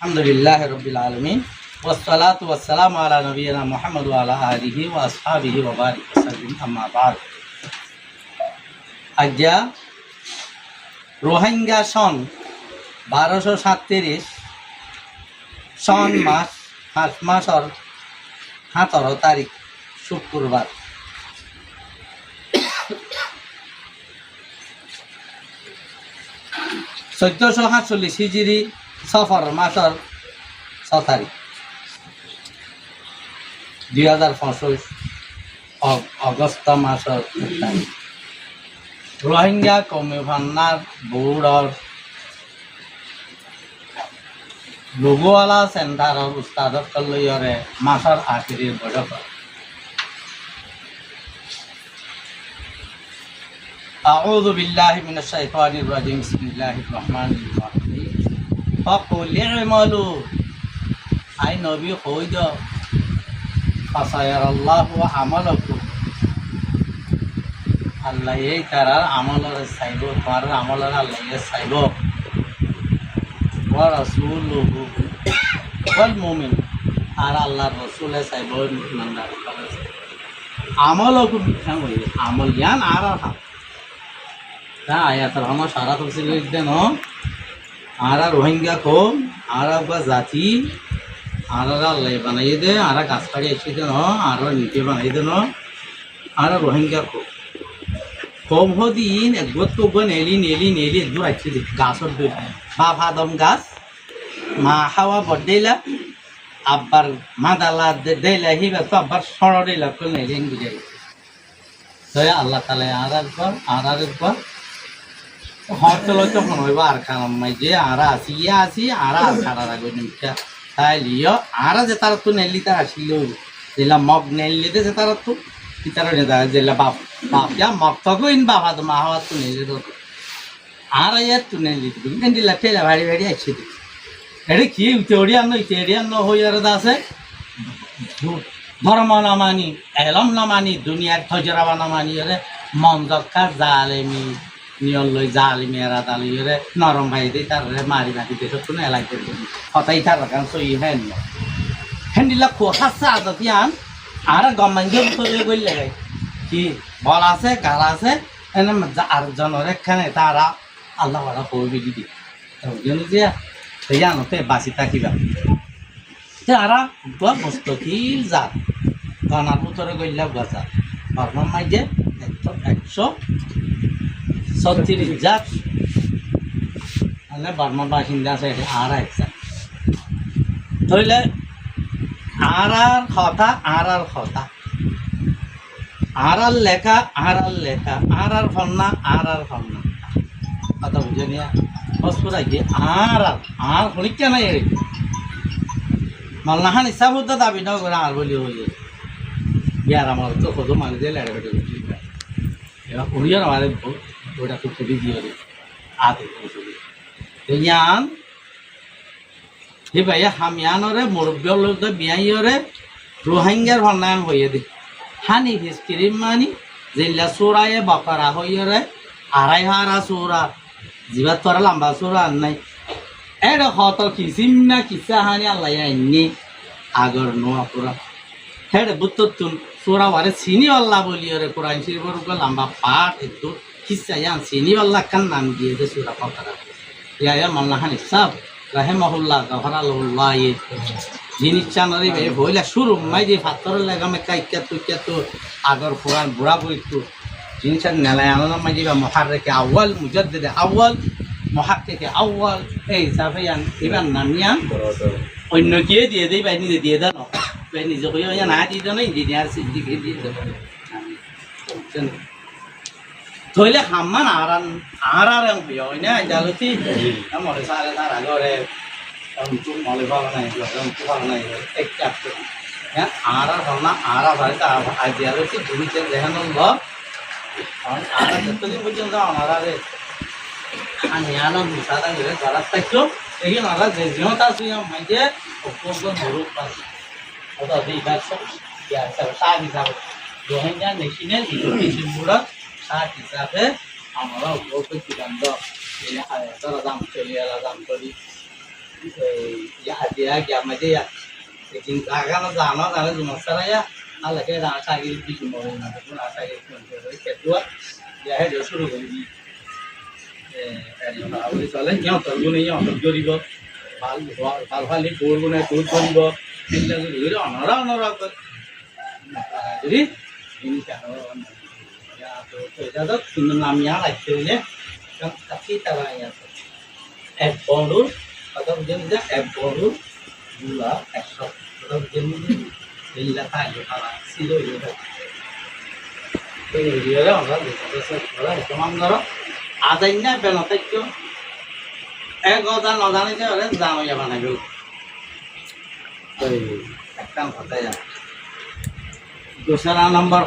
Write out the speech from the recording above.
আলহামদুলিল্লাহ রাব্বিল আলামিন ওয়াসসালাতু ওয়াসসালামু আলা নবিয়িনা মুহাম্মদ ওয়া আলা আলিহি ওয়া আসহাবিহি ওয়া বারিক ওয়াসাল্লিম আম্মা বা'দ। আজ্ঞা রোহিঙ্গা সন 1237 সন মাসর 17 তারিখ শুক্রবার চৈধ্যশো 47 হিজরি সফর মাসর 6 তারিখ 2025 অগস্ট মাসর 1 তারিখ রোহিঙ্গা কমিশনার বোর্ডর লোগোয়ালা সেন্টারর উস্তাদক লইয়রে মাসর আখিরের বৈঠক। আউযু বিল্লাহি মিনাশ শাইতানির রাজিম বিসমিল্লাহির রহমানির রহিম ফাকুল ই'মালু আই নবী কইদ ফাসায়ারাল্লাহু আমালাকুম আল্লাহ এই তারার আমলরে চাইব, তোমার আমলরে আল্লাহ চাইব। ওয়া রাসূলুহু ওয়াল মুমিন আর আল্লাহর রাসূলে চাইব ইমানদার আমলকুম আমল জ্ঞান আর তা আয়াতের আমার সারা তফসিল দেন আর রোহিঙ্গা কম আর জাতি আর আল্লাহ বানাই দে আর গাছ কাটি আসি দেন আর নিচে বানাই দেন আর রোহিঙ্গা কম দিন একবার তো নেলি নেলি নেলি একবার আসছে দে গাছর দই বা ভাদম গাছ মা হাওয়া বড্ডেলা আব্বার মাদালা দেলা হিবা তো আব্বার সর দিলা তো নেলি বুঝে গেছে। আল্লাহ তালা আর একবার হয়তো লয়তো মনে হইব আর খারাপ মাই যে আর আসি আর ছাড়ার আগে নিমটা তাই লিও আর যে তারা তো নেলি তার আসিল যেলা মগ নেলি যে তারা তো তারা নেতা যেলা বাপ যা মগ তক ইন বাবা তো মা হওয়ার তো নেলি তো আর ইয়ার তো নেলি দিলা ঠেলা ভাড়ি ভাড়ি আসছে এটা কি ইউটেরিয়ান হই আর আছে ধর্ম না মানি এলম না মানি দুনিয়ার খজরাবা না মানি রে মন দক্কা জালেমি নিয়ল লই জালিমি এরা দালিরে নরম ভাই দেই তার মারি বাকি দেশত কোনো এলাকা হতাই তার কারণ সই হেন হেন্ডিলা কোথাছে আদাতিয়ান আর গম্মাঞ্জে উতলে গইলে কি বল আছে গাল আছে এনে আর জনরে খানে তারা আল্লাহ ওয়ালা কইবি দিদি ওজন যে জানোতে বাঁচি থাকিবা তারা গোয়া মুস্তকিল জাত গনার উত্তরে গইলা গাছা বর্মন মাইজে 136 জাত মানে বর্মন বাসিন্দা আছে আর একটা ধরলে আর কথা আর লেখা আর ফন্না কথা বুঝে নিয়া হসপুরাই যে আর হরিকা নাই মাল্লাহান ইচ্ছা বুদ্ধ দাবি ন করে আর বলি হয়ে বিয়ার আমার তো কত মারি দিয়ে লেড়ে বেটে এবার উড়িয়ে আমার ওটা তো ছবি দিয়ে আতে ইয়ান হে ভাইয়া হামিয়ানরে মুরব্বী লোক বিয়াইরে রোহিঙ্গার ভন্নায়ন হইয়ে দি হানি হিস্কিরিম মানি জিল্লা সোরায়ে বাকারা হইরে আড়াই হারা সোরা জিবাত তোরা লম্বা সোরা আর নাই এটা হত কিসিম না কিসা হানি আল্লাহ আইনি আগর নোয়া পুরা হেড বুত্তুন সোরা ওয়ারে চিনি আল্লাহ বলি রে কোরআন শরীফের উপর লম্বা পাঠ একটু কিসা ইয়ান চিনি আল্লাহ কান নাম দিয়ে দে সোরা বাকারা ইয়া মাল্লাহান ইসাব রাহিমাহুল্লাহ গফরাল্লাহ ই জিনিস চানরি বে বইলা শুরু মাই যে ফাতর লাগামে কাইকা তো আগর কোরআন বুড়া বইতু জিনিস নেলায় আনন্দ মাই যে মুহাররিকে আউয়াল মুজাদ্দিদ আউয়াল মহাক্কিক আউয়াল এই সাফিয়ান ইবান নামিয়ান অন্য কে দিয়ে দেই বাই নিজে দিয়ে দাও বাই নিজে কইয়া না দিয়ে দাও না ইঞ্জিনিয়ার সিদ্দিকে দিয়ে দাও ধইলে হাম্মান আর হইয়া হয় না জালতি আমরে সারে তার আগরে তুই মলে ভালো নাই তুই ভালো নাই এক চাপতে হ্যাঁ আর ভাবনা আর ভাই তা আজ জালতি দুইতে দেখানো লোক আর যতদিন পর্যন্ত আমার আরে আমি আলো মুসাদা করে গলাত থাকলো এই নালা যে জিওতা সুইয়া মাইজে ওপর ধরুক পাস ওটা দেই গাছ ইয়া সার হিসাবে রোহিঙ্গা নেশনের ইনফরমেশন গুলো সার হিসাবে আমরা উপর থেকে দাম দাও এই আয়াতরা দাম চলি আলা দাম করি ya dia ya mà dia chính là cái nó giảm nó là nó dùng một sai á nó là cái là sai cái gì mà nó cũng là sai cái cái chuột ya hết được số rồi gì nó là với sai nhau tập vô đi vô ভাল ভাল đi করবো না তোর করবো এটা যদি nó jadi ini kan ya tuh itu tuh namanya lah itu ya kan tapi caranya es bolu atau jenisnya es bolu gula es sok atau jenis gula kayu kalau silo itu ini dia lah orang itu orang cuma orang adanya belotek tuh godan godan itu orang zaman ya mana dulu tuh sekarang kata ya दूसरा number